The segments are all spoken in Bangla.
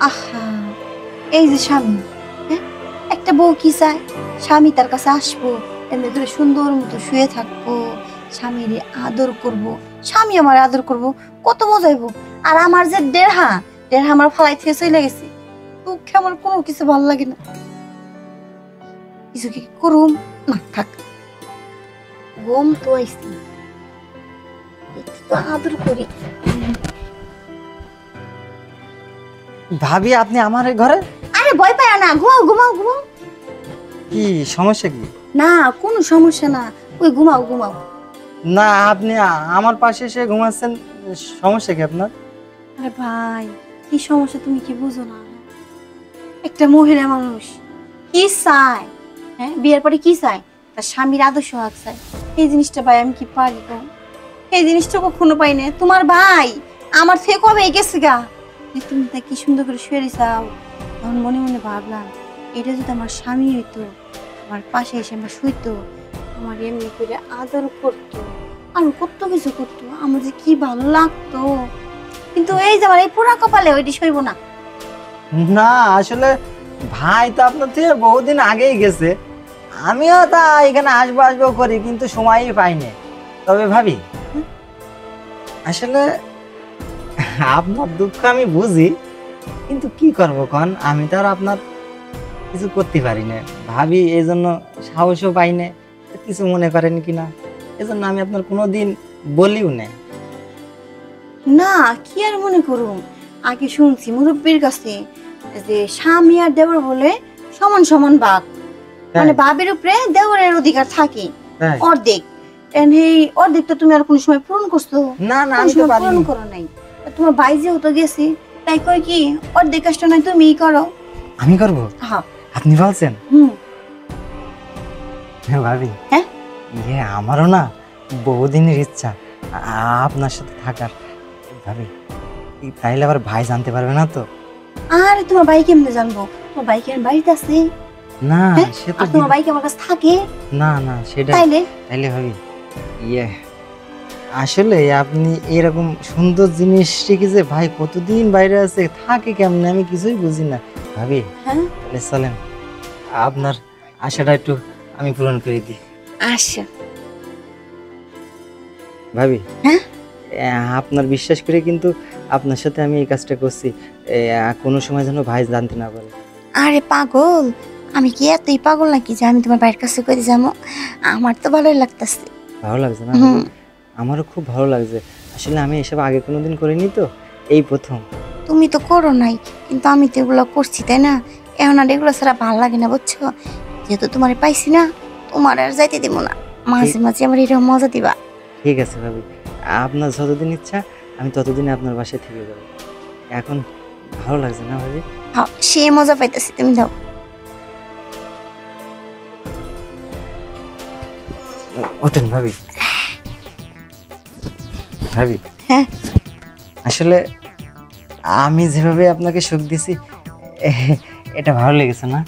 আহা, এই যে স্বামী, হ্যাঁ, একটা বউ কি চায়? স্বামী তার কাছে আসবো, এমনি করে সুন্দর মতো শুয়ে থাকবো, স্বামীর আদর করব, স্বামী আমার আদর করব, কত মজাইবো। আর আমার যে দেড়হা দেড়হা আমার ফালাই থেকে চলে গেছে, দুঃখে আমার কোনো কিছু ভালো লাগে না। কিছু কি করুম না, থাক, ঘুম তো আইসি, একটু তো আদর করি। ভাবি আপনি আমার ঘরে? আরে ভয় পায় না, ঘুমাও ঘুমাও ঘুমাও। কি সমস্যা কি? না কোনো সমস্যা না, ওই ঘুমাও ঘুমাও। না আপনি আমার পাশে এসে ঘুমাচ্ছেন, সমস্যা কি আপনার? আরে ভাই, কি সমস্যা তুমি কি বুঝো না? একটা মহিলা মানুষ কি চায়, হ্যাঁ, বিয়ের পরে কি চায়? তার স্বামীর আদর্শ হাত চায়। এই জিনিসটা ভাই আমি কি পারি গো? এই জিনিসটা কখনো পাই না। তোমার ভাই আমার থেকে কবে গেছে গা, তুমি তা কি সুন্দর করে শুয়ে চাও। তখন মনে মনে ভাবলাম, এটা যদি আমার স্বামী হইতো, আমার পাশে এসে আমার শুইতো, আমার এমনি করে আদর করতো, আমি কত কিছু করতো, আমার যে কি ভালো লাগতো। কিন্তু এই যে আমার এই পুরা কপালে ওইটি সইব না। না আসলে ভাই তো আপনার থেকে বহুদিন আগেই গেছে, আমিও তা এখানে আসবো আসবো করি কিন্তু সময়ই পাইনি। তবে ভাবি আসলে আপনার দুঃখ আমি বুঝি, কিন্তু কি করবো কন, আমি তো আর আপনার কিছু করতে পারি না ভাবি, এই জন্য সাহসও পাই না, কিছু মনে করেন কিনা এজন্য আমি আপনার কোনোদিন বলিও না। না কি আর মনে করুন, আগে শুনছি মুরব্বীর কাছে যে স্বামী আর দেবর বলে সমান সমান ভাগ, মানে বাবের উপরে দেবরের অধিকার থাকে অর্ধেক। এই অর্ধেকটা তুমি আর কোন সময় পূরণ করছো? না না আমি তো পূরণ করো নাই। তোমার ভাই যেহেতু গেছে, তাই কই কি অর্ধেক কাজটা নয় তুমিই করো। আমি করব? হ্যাঁ আপনি বলছেন? ভাবি হ্যাঁ, ইয়ে আমারও না বহুদিনের ইচ্ছা আপনার সাথে থাকার। ভাবি তাইলে আবার ভাই জানতে পারবে না তো? আর তোমার ভাই কেমনে জানবো? তোমার ভাই কেন বাড়িতে আছে? না সে তো, তোমার ভাই কি আমার কাছে থাকে? না না সেটা তাইলে ভাবি ইয়ে আসলে আপনি এরকম সুন্দর জিনিস শিখেছে, ভাই কতদিন বাইরে আছে, থাকে কেমনে আমি কিছুই বুঝি না ভাবি। হ্যাঁ তাহলে চলেন আপনার আশাটা একটু আমি পূরণ করে দিই। আচ্ছা ভাবি হ্যাঁ, আপনার বিশ্বাস করে কিন্তু আপনার সাথে আমি এই কাজটা করছি, কোনো সময় যেন ভাই জানতে না পারে। আরে পাগল, আমি কি এতই পাগল নাকি যে আমি তোমার ভাইয়ের কাছে করে যাবো? আমার তো ভালোই লাগতেছে। ভালো লাগছে না? আমারও খুব ভালো লাগছে। আসলে আমি এসব আগে কোনোদিন করিনি তো, এই প্রথম। তুমি তো করো নাই, কিন্তু আমি তো এগুলো করছি তাই না? এখন আর এগুলো ছাড়া ভালো লাগে না বুঝছো? যেহেতু তোমার পাইছি না, তোমার আর যাইতে দিব না, মাঝে মাঝে আমার এটা মজা দিবা। ঠিক আছে ভাবি, আপনার যতদিন ইচ্ছা আমি ততদিন আপনার বাসায় থেকে যাবো। এখন ভালো লাগছে না ভাবি? হ্যাঁ, সে মজা পাইতেছি, তুমি যাও। ওঠেন ভাবি। ভাবি হ্যাঁ, আসলে আমি যেভাবে আপনাকে সুখ দিছি এটা ভালো লেগেছে না?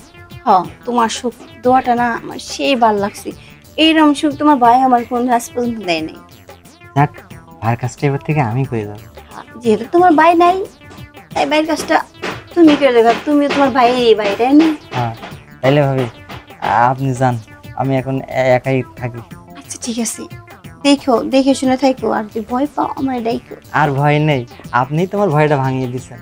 হ্যাঁ, তোমার সুখ দোয়াটা না আমার সেই ভালো লাগছে। এইরকম সুখ তোমার ভাই আমার কোন আজ পর্যন্ত দেয় নাই। যাক, ভাইয়ের কাজটা এবার থেকে আমি করে যাবো। যেহেতু তোমার ভাই নাই, তাই ভাইয়ের কাজটা তুমি করে দেবে। তুমি তোমার ভাইয়ের এই ভাই, তাই না? হ্যাঁ তাইলে ভাবি আপনি যান, আমি এখন একাই থাকি। আচ্ছা ঠিক আছে, দেখো দেখে শুনে থাকো, আর যদি ভয় পাও আমার ডাইকো। আর ভয় নেই, আপনিই তোমার ভয়টা ভাঙিয়ে দিচ্ছেন।